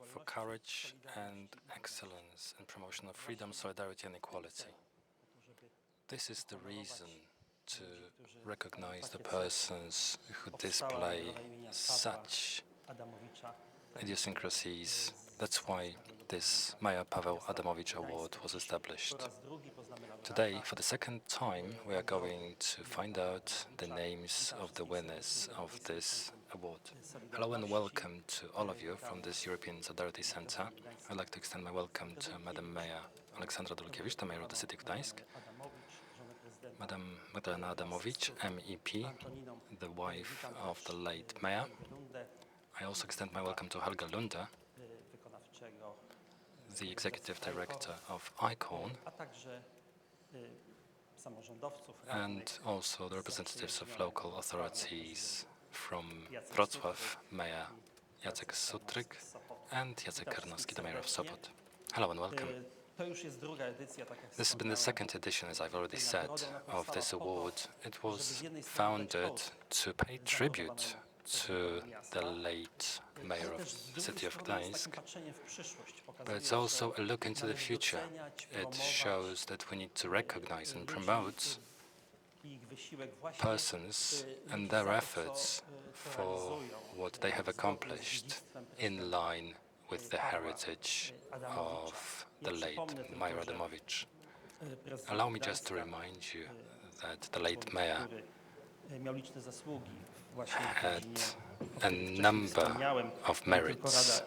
for courage and excellence in promotion of freedom, solidarity and equality. This is the reason to recognize the persons who display such idiosyncrasies. That's why this Mayor Paweł Adamowicz Award was established. Today, for the second time, we are going to find out the names of the winners of this award. Hello and welcome to all of you from this European Solidarity Center. I'd like to extend my welcome to Madam Mayor Aleksandra Dulkiewicz, the Mayor of the City of Gdańsk, Madam Magdalena Adamowicz, MEP, the wife of the late Mayor. I also extend my welcome to Helga Lunde, the Executive Director of ICORN, and also the representatives of local authorities from Wrocław, Mayor Jacek Sutryk, and Jacek Karnowski, the Mayor of Sopot. Hello and welcome. This has been the second edition, as I've already said, of this award. It was founded to pay tribute to the late Mayor of the City of Gdańsk, but it's also a look into the future. It shows that we need to recognize and promote persons and their efforts for what they have accomplished in line with the heritage of the late Mayor Adamowicz. Allow me just to remind you that the late Mayor had a number of merits.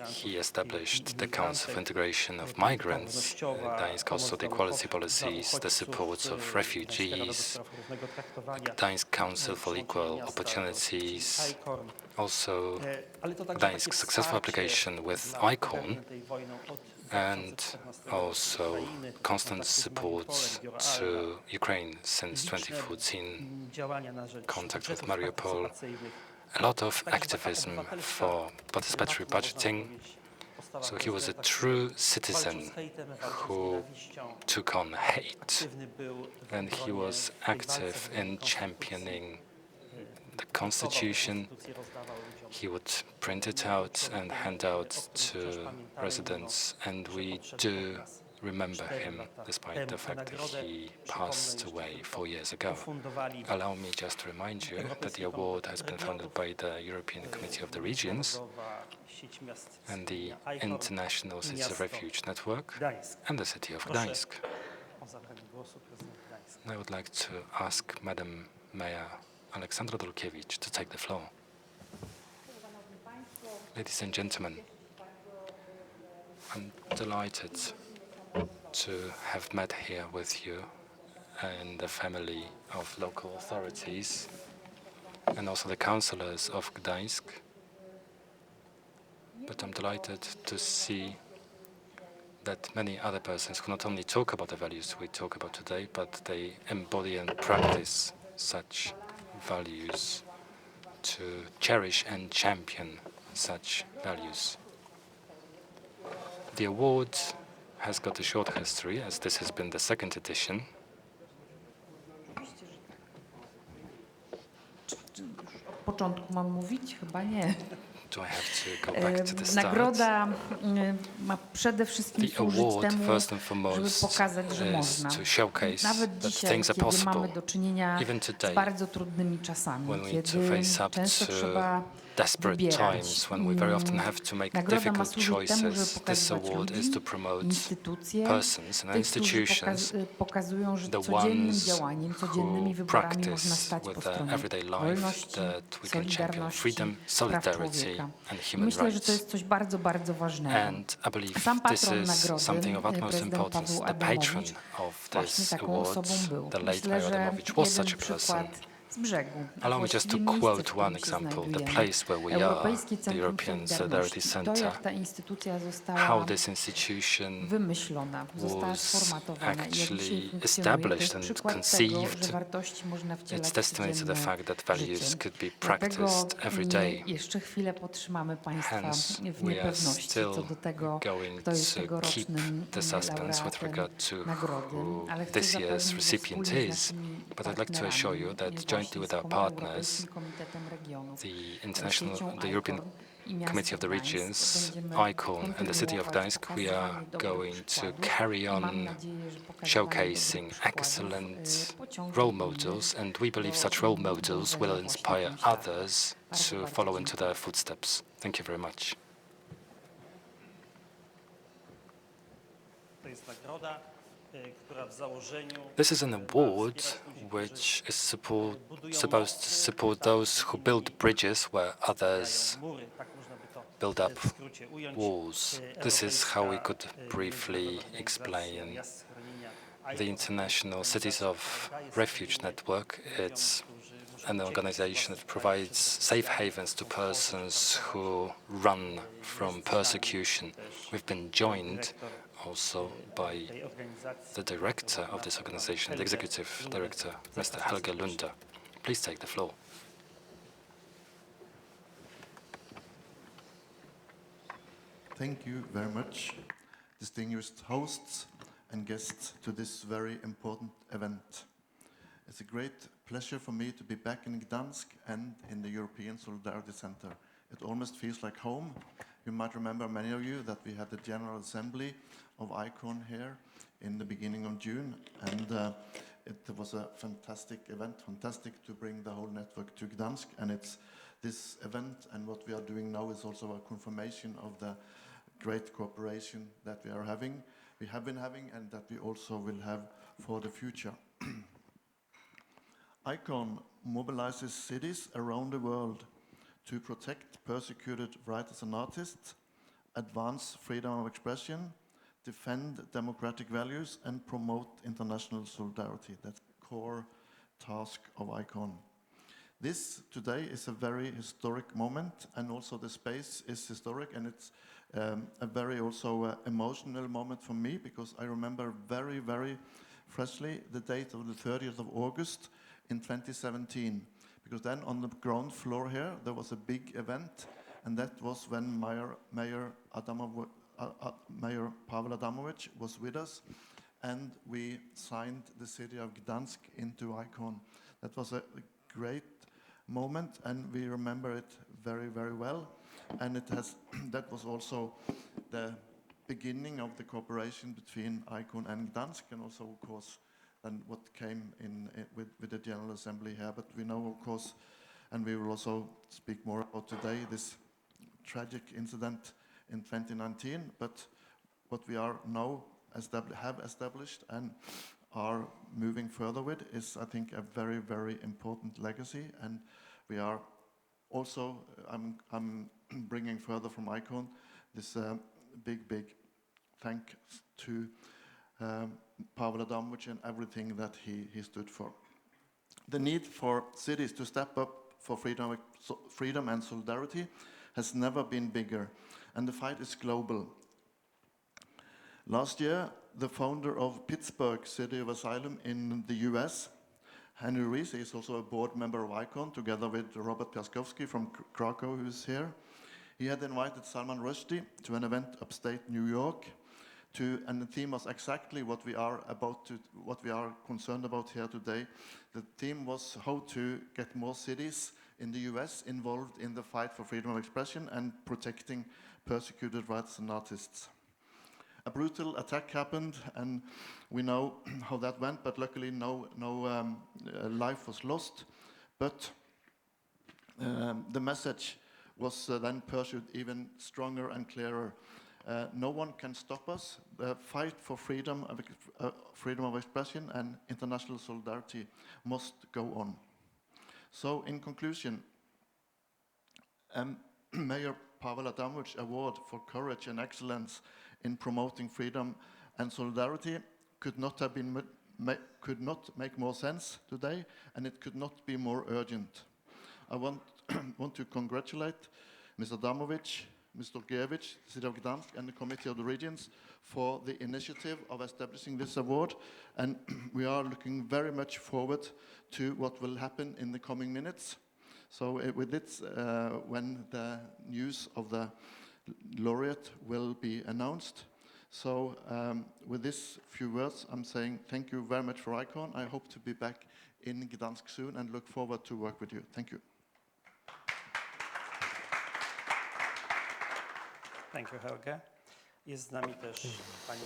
He established the Council for Integration of Migrants, Gdańsk also the equality policies, the support of refugees, the Gdańsk Council for Equal Opportunities, also Gdańsk's successful application with ICORN, and also constant support to Ukraine since 2014, contact with Mariupol, a lot of activism for participatory budgeting. So he was a true citizen who took on hate, and he was active in championing the Constitution. He would print it out and hand out to residents, and we do remember him, despite the fact that he passed away 4 years ago. Allow me just to remind you that the award has been founded by the European Committee of the Regions and the International Cities of Refuge Network and the City of Gdańsk. I would like to ask Madam Mayor Aleksandra Dulkiewicz to take the floor. Ladies and gentlemen, I'm delighted to have met here with you and the family of local authorities and also the councillors of Gdańsk. But I'm delighted to see that many other persons who not only talk about the values we talk about today, but they embody and practice such values to cherish and champion such values. The award has got a short history, as this has been the second edition. Początku mam mówić? Chyba nie. Do I have to go back to the start? Nagroda ma przede wszystkim służyć temu, żeby pokazać, że można. Nawet dzisiaj, kiedy mamy do czynienia z bardzo trudnymi czasami, kiedy często trzeba wybierać. Nagroda ma służyć temu, żeby pokazywać ludzi, instytucje, tych, którzy pokazują, że codziennym działaniem, codziennymi wyborami można stać po stronie wolności, solidarności, praw człowieka. Myślę, że to jest coś bardzo, bardzo ważnego. Sam patron nagrody, prezydent Paweł Adamowicz, właśnie taką osobą był. Myślę, że jeden przykład z brzegu. Allow me just to quote one example, the place where we are, the European Solidarity Center, how this institution was actually established and conceived. It's testimony to the fact that values could be practiced every day. Hence, we are still going to keep the suspense with regard to who this year's recipient is. But I'd like to assure you that jointly with our partners, the European Committee of the Regions, ICON, and the city of Gdańsk, we are going to carry on showcasing excellent role models, and we believe such role models will inspire others to follow into their footsteps. Thank you very much. This is an award which is supposed to support those who build bridges where others build up walls. This is how we could briefly explain the International Cities of Refuge Network. It's an organization that provides safe havens to persons who run from persecution. We've been joined also by the director of this organization, the executive director, Mr. Helge Lunde. Please take the floor. Thank you very much, distinguished hosts and guests to this very important event. It's a great pleasure for me to be back in Gdansk and in the European Solidarity Center. It almost feels like home. You might remember, many of you, that we had the General Assembly of ICON here in the beginning of June, and it was a fantastic event, fantastic to bring the whole network to Gdansk, and it's this event and what we are doing now is also a confirmation of the great cooperation that we have been having, and that we also will have for the future. ICON mobilizes cities around the world to protect persecuted writers and artists, advance freedom of expression, defend democratic values, and promote international solidarity. That's the core task of ICON. This today is a very historic moment, and also the space is historic, and it's a very also emotional moment for me, because I remember very, very freshly the date of the 30th of August in 2017, because then on the ground floor here there was a big event, and that was when Mayor Paweł Adamowicz was with us, and we signed the city of Gdansk into ICON. That was a great moment, and we remember it very, very well. And that was also the beginning of the cooperation between ICON and Gdansk, and also, of course, and what came in with the General Assembly here. But we know, of course, and we will also speak more about today, this tragic incident in 2019. But what we are now have established and are moving further with is, I think, a very, very important legacy. And we are also, I'm bringing further from ICON this big thanks to Paweł Adamowicz and everything that he stood for. The need for cities to step up for freedom and solidarity has never been bigger, and the fight is global. Last year, the founder of Pittsburgh City of Asylum in the US, Henry Rees, is also a board member of ICON, together with Robert Piaskowski from Krakow, who is here. He had invited Salman Rushdie to an event upstate New York, and the theme was exactly what we are concerned about here today. The theme was how to get more cities in the US involved in the fight for freedom of expression and protecting persecuted writers and artists. A brutal attack happened, and we know how that went, but luckily no life was lost. But the message was then pursued even stronger and clearer. No one can stop us. The fight for freedom of expression and international solidarity must go on. So, in conclusion, Mayor Paweł Adamowicz Award for Courage and Excellence in Promoting Freedom and Solidarity could not make more sense today, and it could not be more urgent. I want to congratulate Mr. Adamowicz, Mr. Giewicz, the City of Gdansk, and the Committee of the Regions for the initiative of establishing this award, and we are looking very much forward to what will happen in the coming minutes. So with it, when the news of the laureate will be announced. So with these few words, I'm saying thank you very much for ICON. I hope to be back in Gdansk soon and look forward to work with you. Thank you. Thank you, Helge. Jest z nami też pani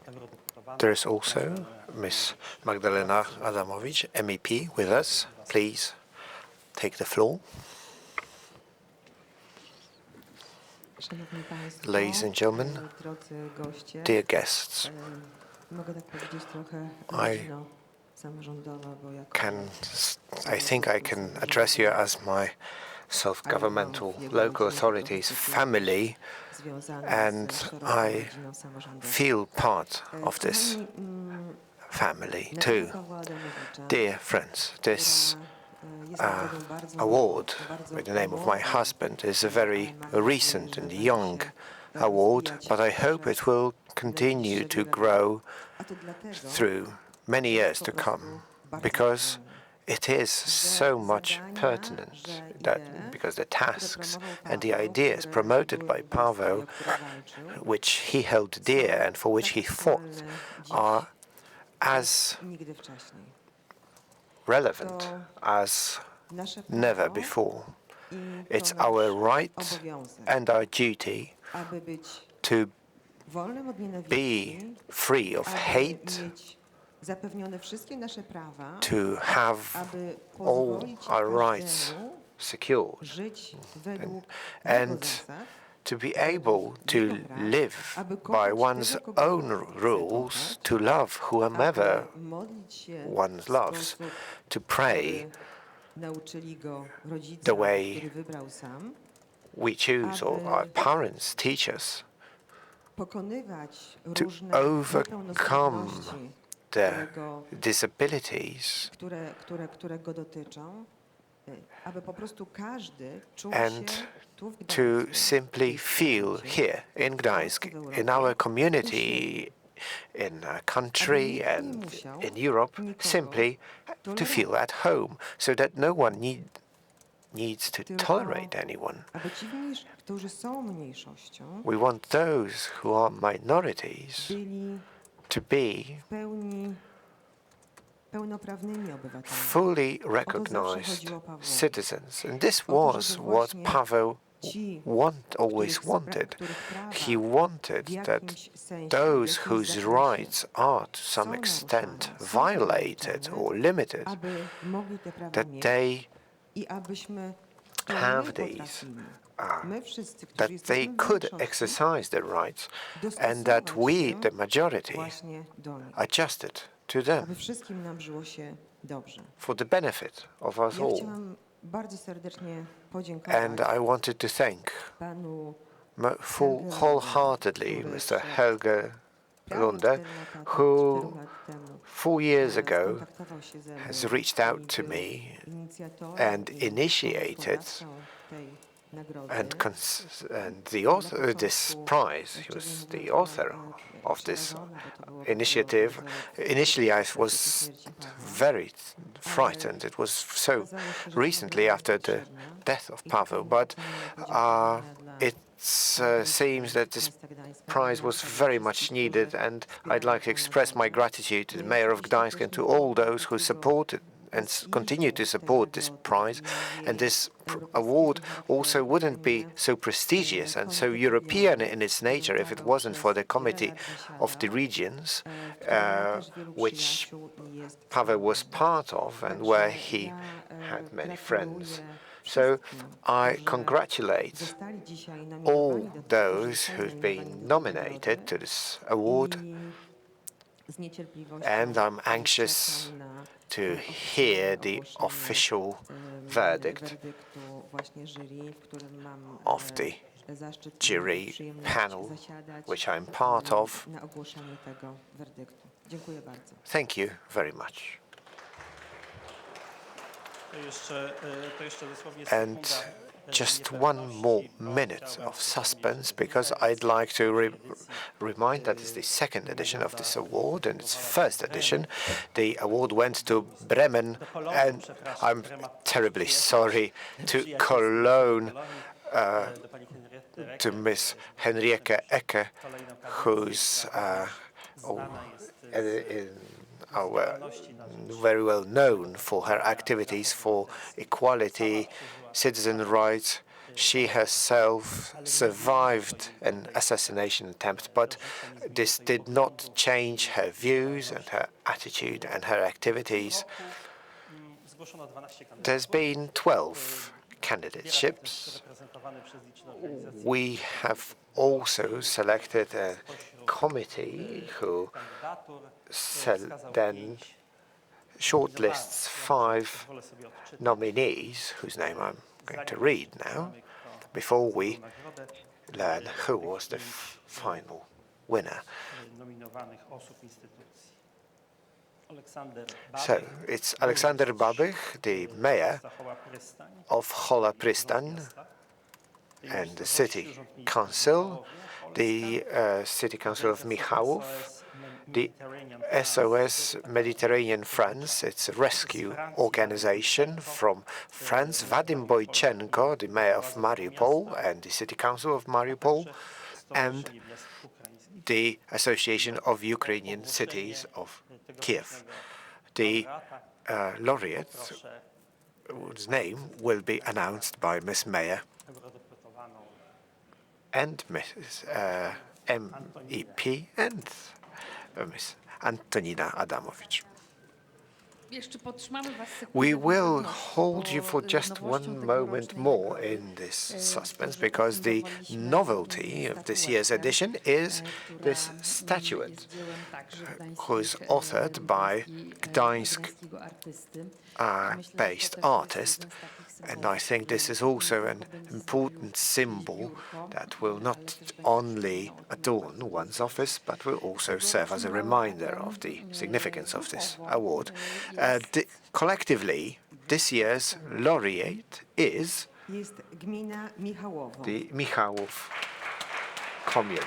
eurodeputowana. There is also Ms. Magdalena Adamowicz, MEP, with us. Please take the floor. Ladies and gentlemen, dear guests, I think I can address you as my self-governmental local authorities family, and I feel part of this family too. Dear friends, this award with the name of my husband is a very recent and young award, but I hope it will continue to grow through many years to come, because it is so much pertinent, because the tasks and the ideas promoted by Paweł, which he held dear and for which he fought, are as relevant as never before. It's our right and our duty to be free of hate, to have all our rights secured, and to be able to live by one's own rules, to love whomever one loves, to pray the way we choose or our parents teach us, to overcome the disabilities and to simply feel here in Gdańsk, in our community, in our country and in Europe, simply to feel at home, so that no one needs to tolerate anyone. We want those who are minorities to be fully recognized citizens. And this was what Paweł always wanted. He wanted that those whose rights are to some extent violated or limited, that they have these, that they could exercise their rights, and that we, the majority, adjusted to them for the benefit of us all. And I wanted to thank wholeheartedly Mr. Helge Lunde, who 4 years ago has reached out to me and initiated this prize. He was the author of this initiative. Initially, I was very frightened. It was so recently after the death of Paweł, but it seems that this prize was very much needed, and I'd like to express my gratitude to the Mayor of Gdańsk and to all those who supported and continue to support this prize. And this award also wouldn't be so prestigious and so European in its nature if it wasn't for the Committee of the Regions, which Paweł was part of and where he had many friends. So I congratulate all those who've been nominated to this award, and I'm anxious to hear the official verdict of the jury panel, which I'm part of. Thank you very much. And just one more minute of suspense, because I'd like to remind that it's the second edition of this award, and its first edition. The award went to Bremen, and I'm terribly sorry, to Cologne, to Miss Henriette Ecke, who's very well known for her activities for equality, citizen rights. She herself survived an assassination attempt, but this did not change her views and her attitude and her activities. There's been 12 candidateships. We have also selected a committee who then shortlists 5 nominees, whose name I'm going to read now, before we learn who was the final winner. So, it's Aleksander Babych, the mayor of Hola Pristan, and the city council, the city council of Michałów, the SOS Mediterranean France, it's a rescue organization from France, Vadim Boychenko, the mayor of Mariupol and the city council of Mariupol, and the Association of Ukrainian Cities of Kiev. The laureate, whose name will be announced by Ms. Mayor and Mrs. MEP and Ms. Antonina Adamowicz. We will hold you for just one moment more in this suspense, because the novelty of this year's edition is this statuette, who is authored by Gdańsk-based artist. And I think this is also an important symbol that will not only adorn one's office, but will also serve as a reminder of the significance of this award. Collectively, this year's laureate is the Michałów commune.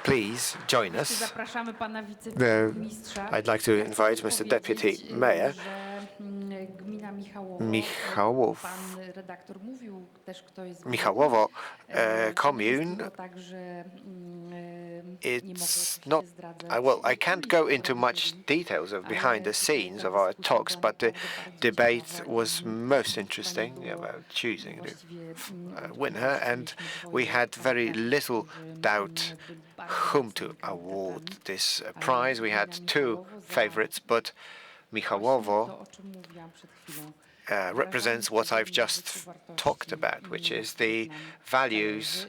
Please join us. I'd like to invite Mr. Deputy Mayor. Michałowo commune, it's not, well, I can't go into much details of behind the scenes of our talks, but the debate was most interesting about choosing the winner, and we had very little doubt whom to award this prize. We had 2 favorites, but Michałowo represents what I've just talked about, which is the values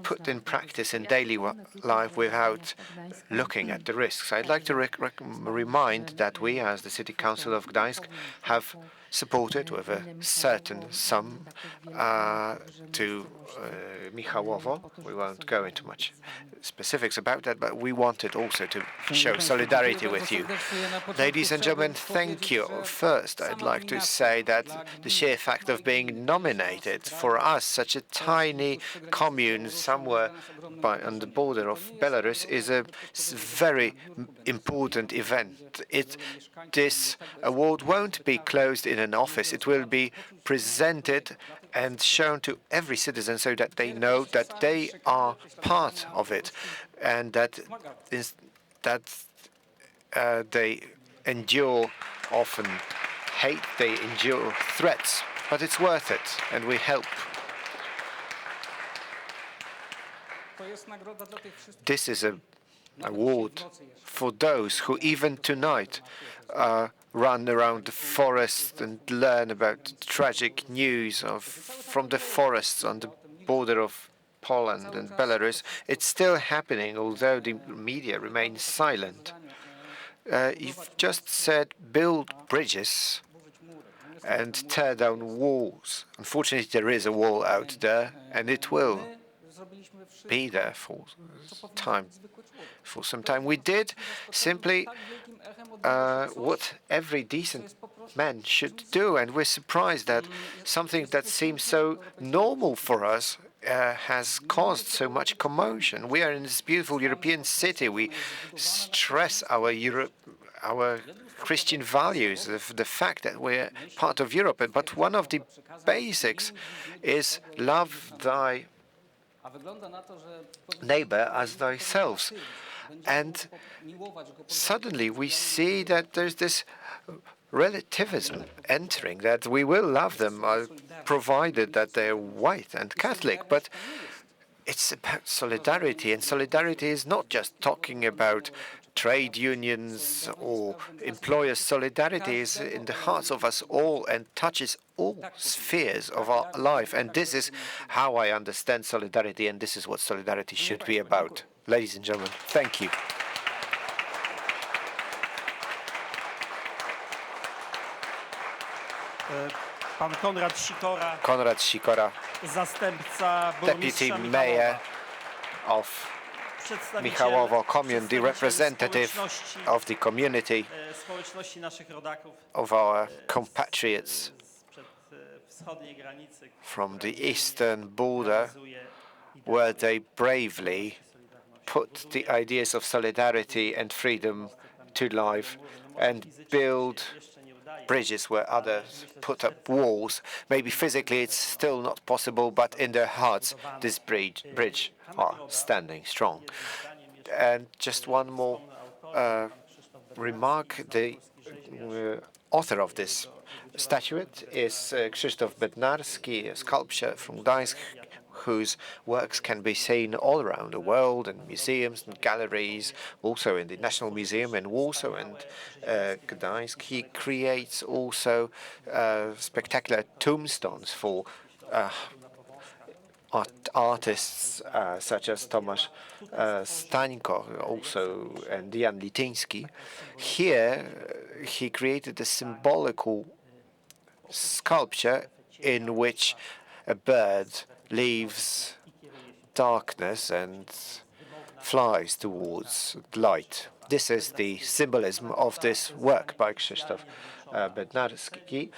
put in practice in daily life without looking at the risks. I'd like to remind that we, as the City Council of Gdańsk, have supported with a certain sum to Michałowo. We won't go into much specifics about that, but we wanted also to show solidarity with you. Ladies and gentlemen, thank you. First, I'd like to say that the sheer fact of being nominated for us, such a tiny commune somewhere on the border of Belarus, is a very important event. This award won't be closed in an office. It will be presented and shown to every citizen so that they know that they are part of it, and that they endure often hate, they endure threats, but it's worth it, and we help. This is an award for those who even tonight run around the forest and learn about tragic news from the forests on the border of Poland and Belarus. It's still happening, although the media remains silent. You've just said build bridges and tear down walls. Unfortunately, there is a wall out there, and it will be there for some time. We did simply what every decent man should do, and we're surprised that something that seems so normal for us has caused so much commotion. We are in this beautiful European city. We stress our Christian values, the fact that we're part of Europe. But one of the basics is love thy neighbor as thyself. And suddenly we see that there's this relativism entering, that we will love them provided that they're white and Catholic. But it's about solidarity, and solidarity is not just talking about trade unions or employers. Solidarity is in the hearts of us all and touches all spheres of our life. And this is how I understand solidarity, and this is what solidarity should be about. Ladies and gentlemen, thank you. Pan Konrad Sikora, zastępca deputy burmistrza mayor of Michałowo commune, the representative of the community, społeczności naszych rodaków of our compatriots sprzed wschodniej granicy, from the eastern border, where they bravely put the ideas of solidarity and freedom to life and build bridges where others put up walls. Maybe physically it's still not possible, but in their hearts this bridge are standing strong. And just one more remark. The author of this statuette is Krzysztof Bednarski, a sculptor from Gdańsk, whose works can be seen all around the world in museums and galleries, also in the National Museum in Warsaw and Gdańsk. He creates also spectacular tombstones for artists such as Tomasz Stańko, also, and Jan Lityński. Here, he created a symbolical sculpture in which a bird leaves darkness and flies towards light. This is the symbolism of this work by Krzysztof Bednarski.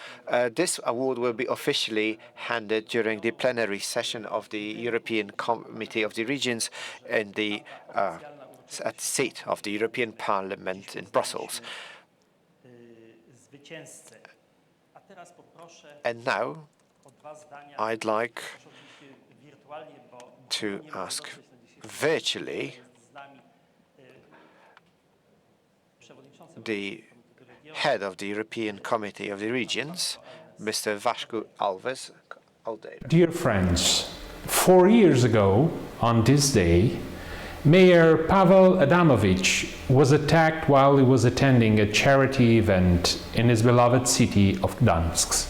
This award will be officially handed during the plenary session of the European Committee of the Regions in the at the seat of the European Parliament in Brussels. And now I'd like to ask virtually the head of the European Committee of the Regions, Mr. Vasco Alves. Dear friends, 4 years ago, on this day, Mayor Paweł Adamowicz was attacked while he was attending a charity event in his beloved city of Gdańsk.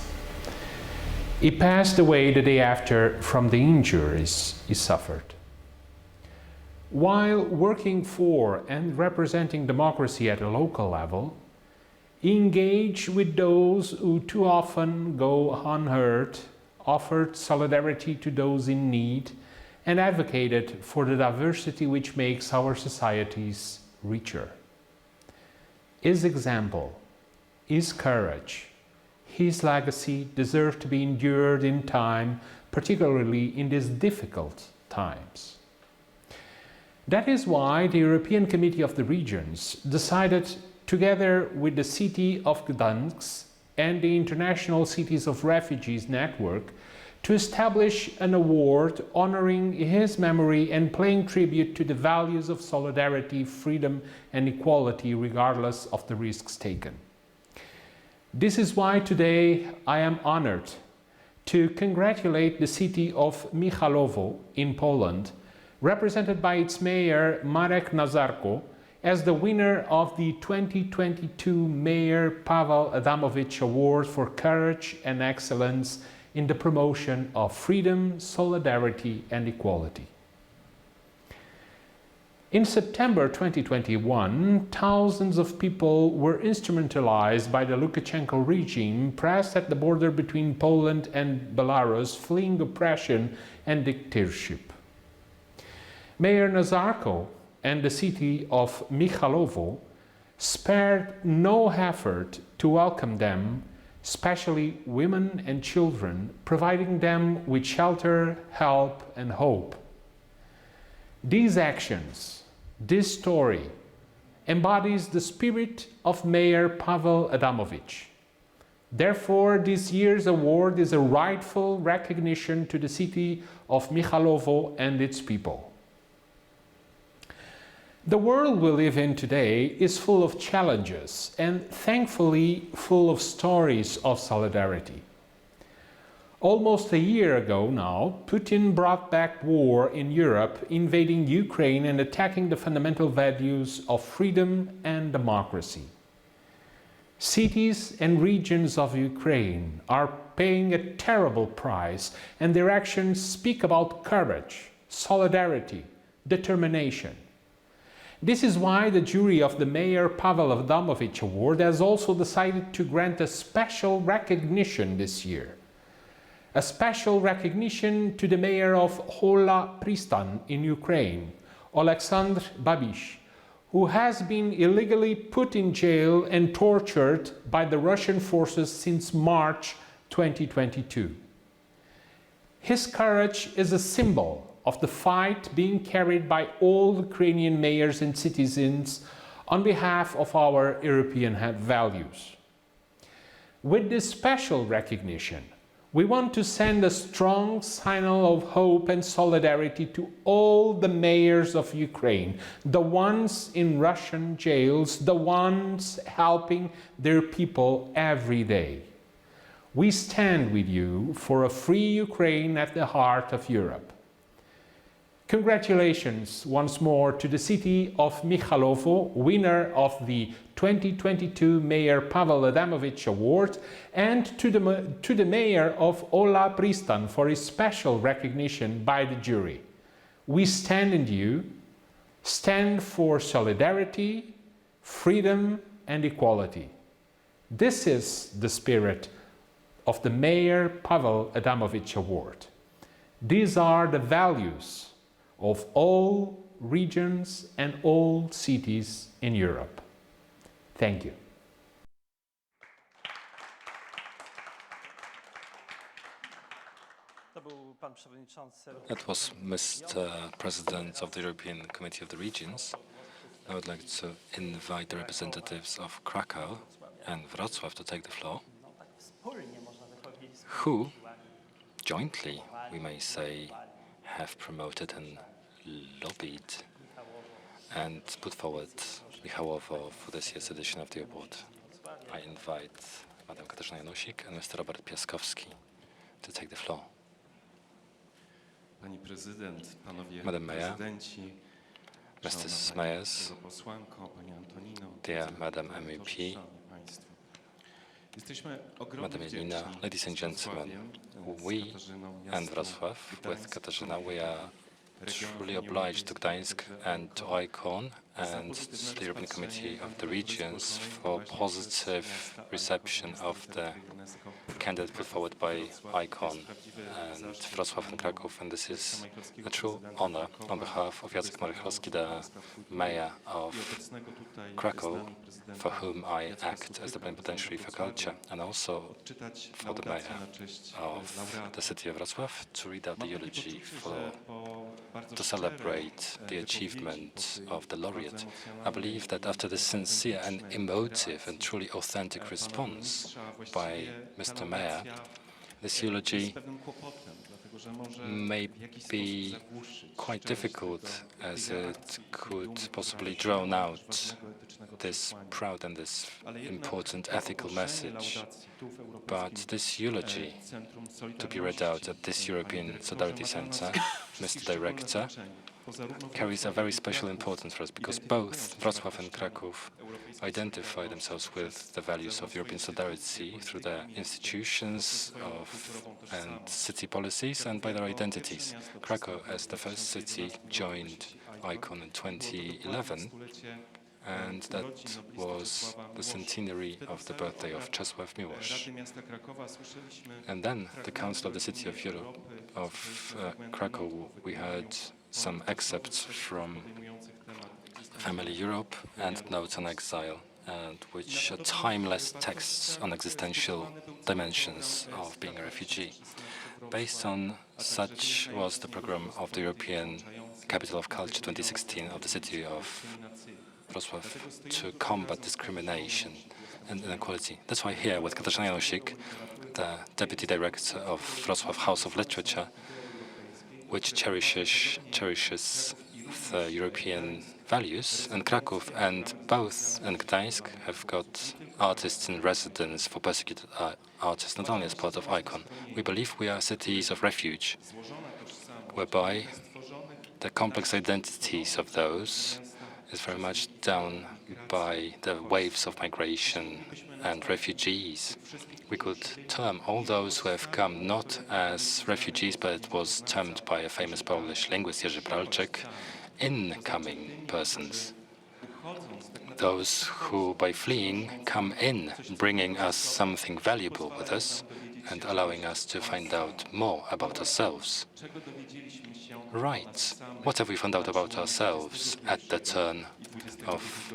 He passed away the day after from the injuries he suffered. While working for and representing democracy at a local level, he engaged with those who too often go unheard, offered solidarity to those in need, and advocated for the diversity which makes our societies richer. His example, his courage, his legacy deserve to be endured in time, particularly in these difficult times. That is why the European Committee of the Regions decided, together with the city of Gdańsk and the International Cities of Refugees Network, to establish an award honoring his memory and paying tribute to the values of solidarity, freedom and equality, regardless of the risks taken. This is why today I am honored to congratulate the city of Michalowo in Poland, represented by its mayor Marek Nazarko, as the winner of the 2022 Mayor Paweł Adamowicz Award for Courage and Excellence in the promotion of freedom, solidarity and equality. In September 2021, thousands of people were instrumentalized by the Lukashenko regime pressed at the border between Poland and Belarus, fleeing oppression and dictatorship. Mayor Nazarko and the city of Michalowo spared no effort to welcome them, especially women and children, providing them with shelter, help and hope. These actions, this story, embodies the spirit of Mayor Paweł Adamowicz. Therefore, this year's award is a rightful recognition to the city of Michalowo and its people. The world we live in today is full of challenges and thankfully full of stories of solidarity. Almost a year ago now, Putin brought back war in Europe, invading Ukraine and attacking the fundamental values of freedom and democracy. Cities and regions of Ukraine are paying a terrible price, and their actions speak about courage, solidarity, determination. This is why the jury of the Mayor Paweł Adamowicz Award has also decided to grant a special recognition this year. A special recognition to the mayor of Hola Pristan in Ukraine, Oleksandr Babiš, who has been illegally put in jail and tortured by the Russian forces since March 2022. His courage is a symbol of the fight being carried by all Ukrainian mayors and citizens on behalf of our European values. With this special recognition, we want to send a strong signal of hope and solidarity to all the mayors of Ukraine, the ones in Russian jails, the ones helping their people every day. We stand with you for a free Ukraine at the heart of Europe. Congratulations once more to the city of Michalovo, winner of the 2022 Mayor Paweł Adamowicz Award, and to the mayor of Ola Pristan for his special recognition by the jury. We stand in you, stand for solidarity, freedom and equality. This is the spirit of the Mayor Paweł Adamowicz Award. These are the values of all regions and all cities in Europe. Thank you. That was Mr. President of the European Committee of the Regions. I would like to invite the representatives of Krakow and Wrocław to take the floor, who jointly, we may say, have promoted and lobbied and put forward Michałowo for this year's edition of the award. I invite Madam Katarzyna Janusik and Mr. Robert Piaskowski to take the floor. Pani prezydent, panowie Madam Mayor, prezydenci, Mrs. Mayors, posłanko, pani Antonino, dear Madam MEP, szanowni państwo. Jesteśmy ogromnie Madam Janina, wdzięczni ladies and z gentlemen, Wrocławiem, z we Katarzyną, and miastem Wrocław, with Gdańsk, Katarzyna, we are region truly Unii obliged to Europejskiej, Gdańsk and to ICON and to the European Committee of the Regions for positive reception of the candidate put forward by ICON and Wrocław and Kraków, and this is a true honor on behalf of Jacek Marychlowski, the mayor of Krakow, for whom I act as the plenipotentiary for culture, and also for the mayor of the city of Wrocław, to read out the eulogy to celebrate the achievement of the laureate. I believe that after the sincere and emotive and truly authentic response by Mr. Mayor, this eulogy may be quite difficult, as it could possibly drown out this proud and this important ethical message. But this eulogy, to be read out at this European Solidarity Centre, Mr. Director, carries a very special importance for us, because both Wrocław and Kraków identify themselves with the values of European solidarity through their institutions and city policies and by their identities. Krakow, as the first city, joined ICON in 2011, and that was the centenary of the birthday of Czesław Miłosz. And then the Council of the City of Europe of Krakow, we heard some excerpts from Family Europe and Notes on Exile, and which are timeless texts on existential dimensions of being a refugee. Based on such was the program of the European Capital of Culture 2016 of the city of Wrocław to combat discrimination and inequality. That's why here with Katarzyna Janusik, the Deputy Director of Wrocław House of Literature, which cherishes with European values, and Kraków and both and Gdańsk have got artists in residence for persecuted artists, not only as part of ICON. We believe we are cities of refuge, whereby the complex identities of those is very much down by the waves of migration and refugees. We could term all those who have come not as refugees, but it was termed by a famous Polish linguist, Jerzy Pralczyk, incoming persons. Those who, by fleeing, come in, bringing us something valuable with us and allowing us to find out more about ourselves. Right. What have we found out about ourselves at the turn of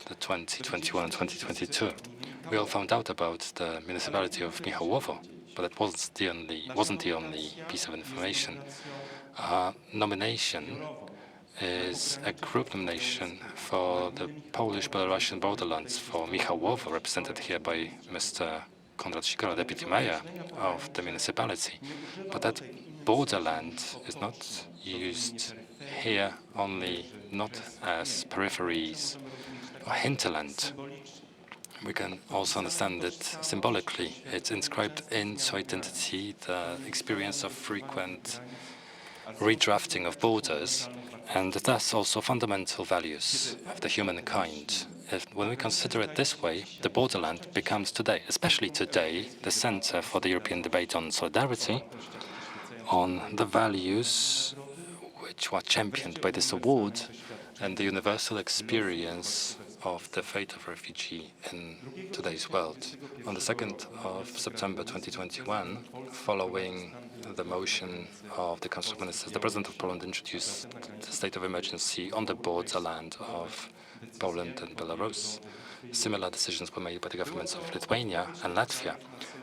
the 2021 and 2022? We all found out about the municipality of Michałowo, but it wasn't the only piece of information. Our nomination is a group nomination for the Polish-Belarusian borderlands for Michałowo, represented here by Mr. Konrad Sikora, deputy mayor of the municipality. But that borderland is not used here only not as peripheries or hinterland. We can also understand it symbolically. It's inscribed into identity, the experience of frequent redrafting of borders, and thus also fundamental values of the humankind. When we consider it this way, the borderland becomes today, especially today, the center for the European debate on solidarity, on the values which were championed by this award, and the universal experience of the fate of refugee in today's world. On the 2nd of September 2021, following the motion of the Council of Ministers, the President of Poland introduced the state of emergency on the borderland of Poland and Belarus. Similar decisions were made by the governments of Lithuania and Latvia.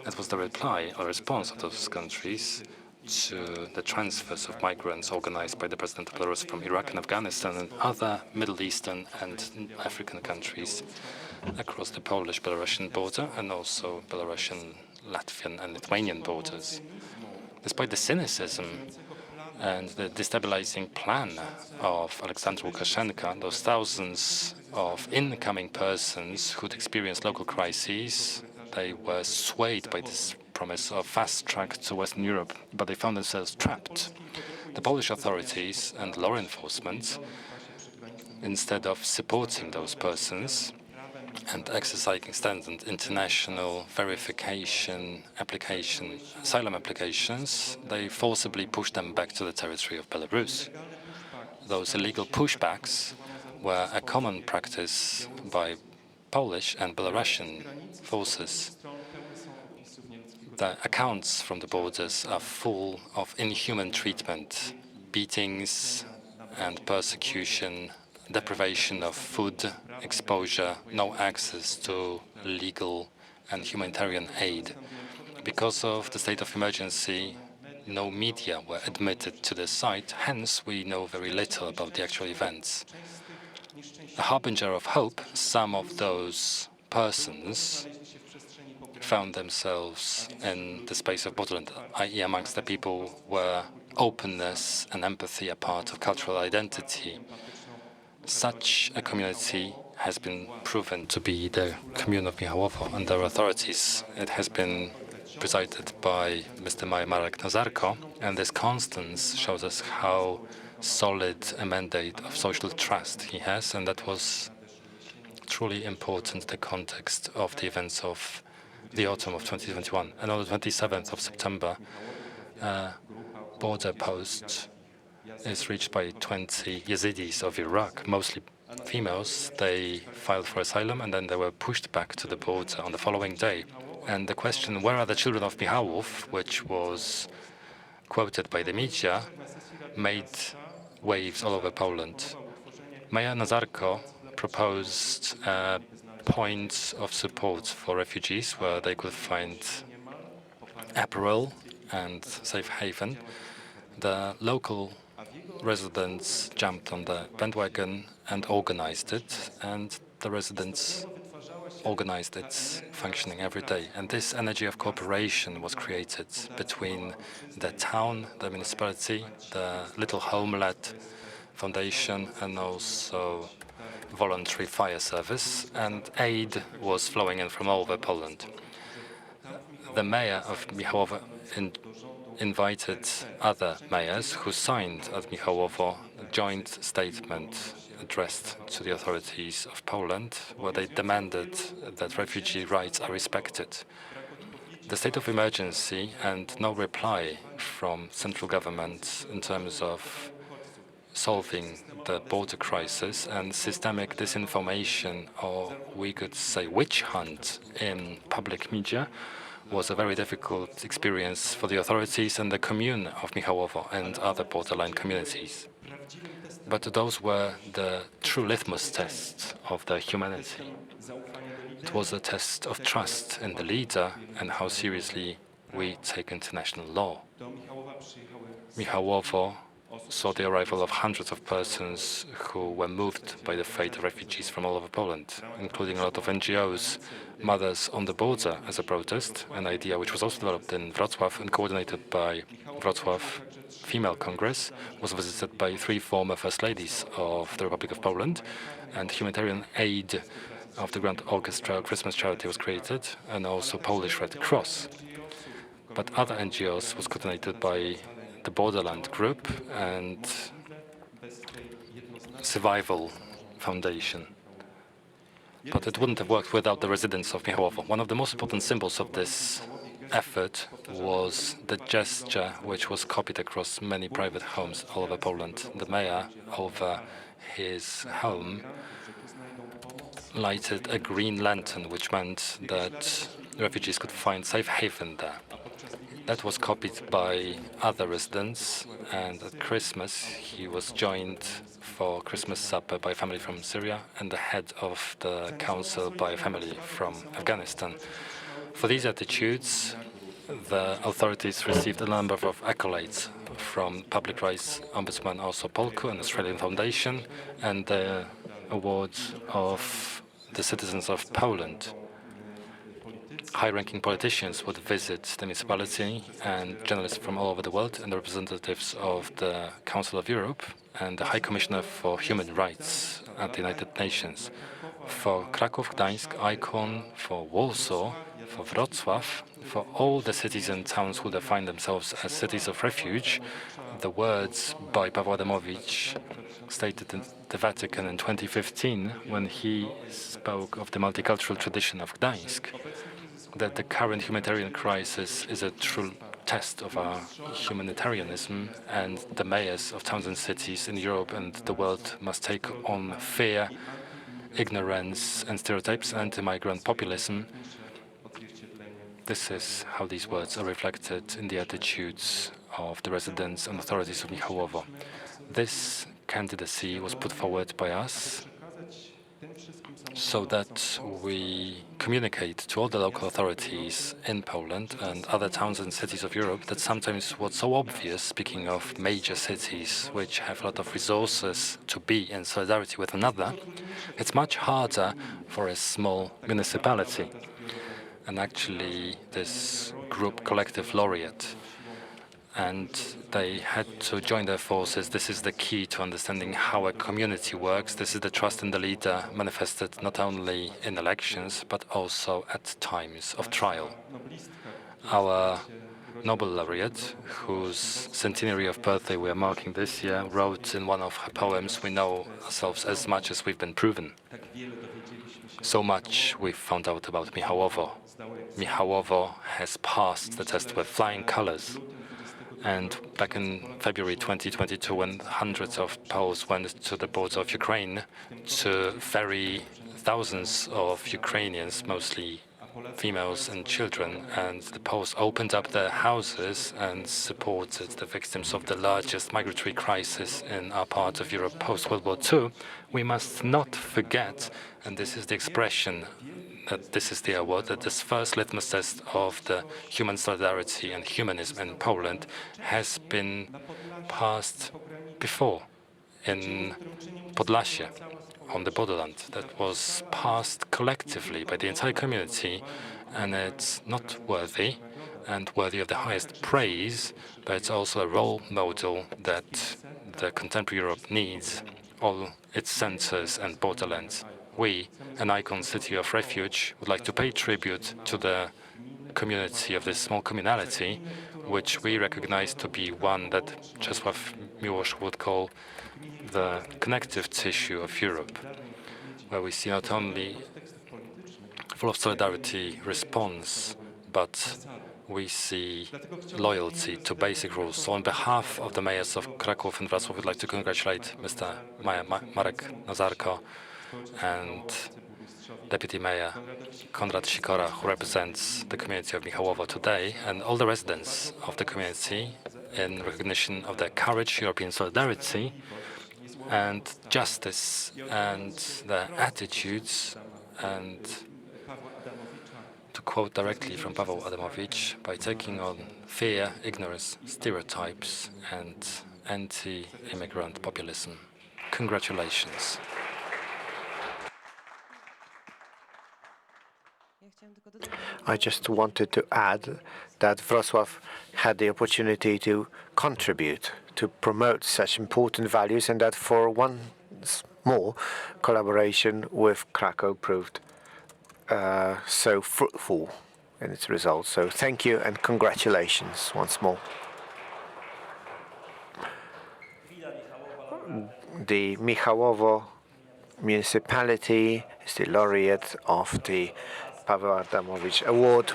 It was the reply or response of those countries to the transfers of migrants organized by the President of Belarus from Iraq and Afghanistan and other Middle Eastern and African countries across the Polish-Belarusian border and also Belarusian, Latvian and Lithuanian borders. Despite the cynicism and the destabilizing plan of Alexander Lukashenko, those thousands of incoming persons who'd experienced local crises, they were swayed by this promise of fast track to Western Europe, but they found themselves trapped. The Polish authorities and law enforcement, instead of supporting those persons and exercising standard international verification asylum applications, they forcibly pushed them back to the territory of Belarus. Those illegal pushbacks were a common practice by Polish and Belarusian forces. The accounts from the borders are full of inhuman treatment, beatings and persecution, deprivation of food, exposure, no access to legal and humanitarian aid. Because of the state of emergency, no media were admitted to the site, hence we know very little about the actual events. A harbinger of hope, some of those persons found themselves in the space of borderland, i.e. amongst the people where openness and empathy are part of cultural identity. Such a community has been proven to be the commune of Michałowo under authorities. It has been presided by Mr. Mayor Marek Nazarko, and this constance shows us how solid a mandate of social trust he has, and that was truly important in the context of the events of the autumn of 2021. And on the 27th of September, border post is reached by 20 Yazidis of Iraq, mostly females. They filed for asylum and then they were pushed back to the border on the following day. And the question, where are the children of Michałów, which was quoted by the media, made waves all over Poland. Mayor Nazarko proposed points of support for refugees where they could find apparel and safe haven. The local residents jumped on the bandwagon and organized it, and the residents organized its functioning every day. And this energy of cooperation was created between the town, the municipality, the little homelet Foundation and also voluntary fire service, and aid was flowing in from all over Poland. The mayor of Michałowo invited other mayors who signed at Michałowo a joint statement addressed to the authorities of Poland, where they demanded that refugee rights are respected. The state of emergency and no reply from central government in terms of solving the border crisis and systemic disinformation, or we could say witch hunt in public media, was a very difficult experience for the authorities and the commune of Michałowo and other borderline communities. But those were the true litmus tests of their humanity. It was a test of trust in the leader and how seriously we take international law. Michałowo saw the arrival of hundreds of persons who were moved by the fate of refugees from all over Poland, including a lot of NGOs, Mothers on the Border as a protest, an idea which was also developed in Wrocław and coordinated by Wrocław Female Congress, was visited by 3 former First Ladies of the Republic of Poland, and humanitarian aid of the Grand Orchestra Christmas charity was created, and also Polish Red Cross. But other NGOs was coordinated by the Borderland Group and Survival Foundation. But it wouldn't have worked without the residents of Michałowo. One of the most important symbols of this effort was the gesture which was copied across many private homes all over Poland. The mayor over his home lighted a green lantern, which meant that refugees could find safe haven there. That was copied by other residents, and at Christmas he was joined for Christmas supper by a family from Syria and the head of the council by a family from Afghanistan. For these attitudes, the authorities received a number of accolades from Public Rights Ombudsman also Polku, an Australian foundation, and the awards of the citizens of Poland. High-ranking politicians would visit the municipality, and journalists from all over the world, and the representatives of the Council of Europe and the High Commissioner for Human Rights at the United Nations. For Kraków, Gdańsk, Icon, for Warsaw, for Wrocław, for all the cities and towns who define themselves as cities of refuge, the words by Paweł Adamowicz stated in the Vatican in 2015 when he spoke of the multicultural tradition of Gdańsk, that the current humanitarian crisis is a true test of our humanitarianism, and the mayors of towns and cities in Europe and the world must take on fear, ignorance and stereotypes, anti-migrant populism. This is how these words are reflected in the attitudes of the residents and authorities of Michałowo. This candidacy was put forward by us so that we communicate to all the local authorities in Poland and other towns and cities of Europe that sometimes what's so obvious, speaking of major cities which have a lot of resources to be in solidarity with another, it's much harder for a small municipality. And actually this group Collective Laureate, and they had to join their forces. This is the key to understanding how a community works. This is the trust in the leader manifested not only in elections, but also at times of trial. Our Nobel laureate, whose centenary of birthday we are marking this year, wrote in one of her poems, "We know ourselves as much as we've been proven." So much we've found out about Michałowo. Michałowo has passed the test with flying colors. And back in February 2022, when hundreds of Poles went to the border of Ukraine to ferry thousands of Ukrainians, mostly females and children, and the Poles opened up their houses and supported the victims of the largest migratory crisis in our part of Europe post-World War II, we must not forget, and this is the expression, that this is the award, that this first litmus test of the human solidarity and humanism in Poland has been passed before in Podlasie, on the borderland. That was passed collectively by the entire community, and it's not worthy and worthy of the highest praise, but it's also a role model that the contemporary Europe needs, all its centers and borderlands. We, an icon city of refuge, would like to pay tribute to the community of this small communality, which we recognize to be one that Czesław Miłosz would call the connective tissue of Europe, where we see not only full of solidarity response, but we see loyalty to basic rules. So on behalf of the mayors of Kraków and Wrocław, we'd like to congratulate Mr. Marek Nazarko and Deputy Mayor Konrad Sikora, who represents the community of Michałowo today, and all the residents of the community in recognition of their courage, European solidarity, and justice, and their attitudes, and to quote directly from Paweł Adamowicz, by taking on fear, ignorance, stereotypes, and anti-immigrant populism. Congratulations. I just wanted to add that Wrocław had the opportunity to contribute to promote such important values, and that for once more, collaboration with Krakow proved so fruitful in its results. So thank you and congratulations once more. The Michałowo municipality is the laureate of the Paweł Adamowicz Award.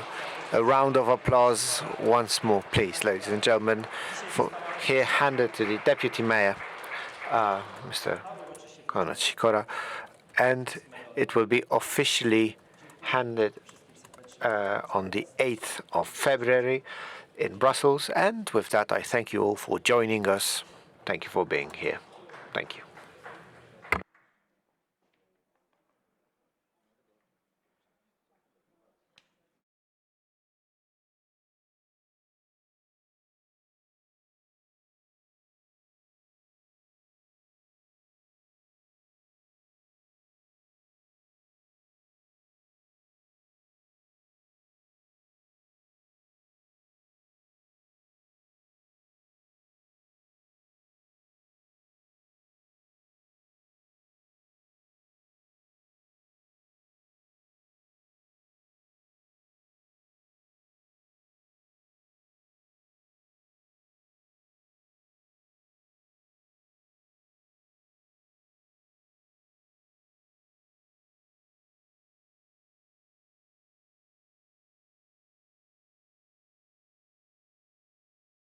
A round of applause once more, please, ladies and gentlemen, for here handed to the Deputy Mayor, Mr. Konrad Sikora, and it will be officially handed on the 8th of February in Brussels. And with that, I thank you all for joining us. Thank you for being here. Thank you.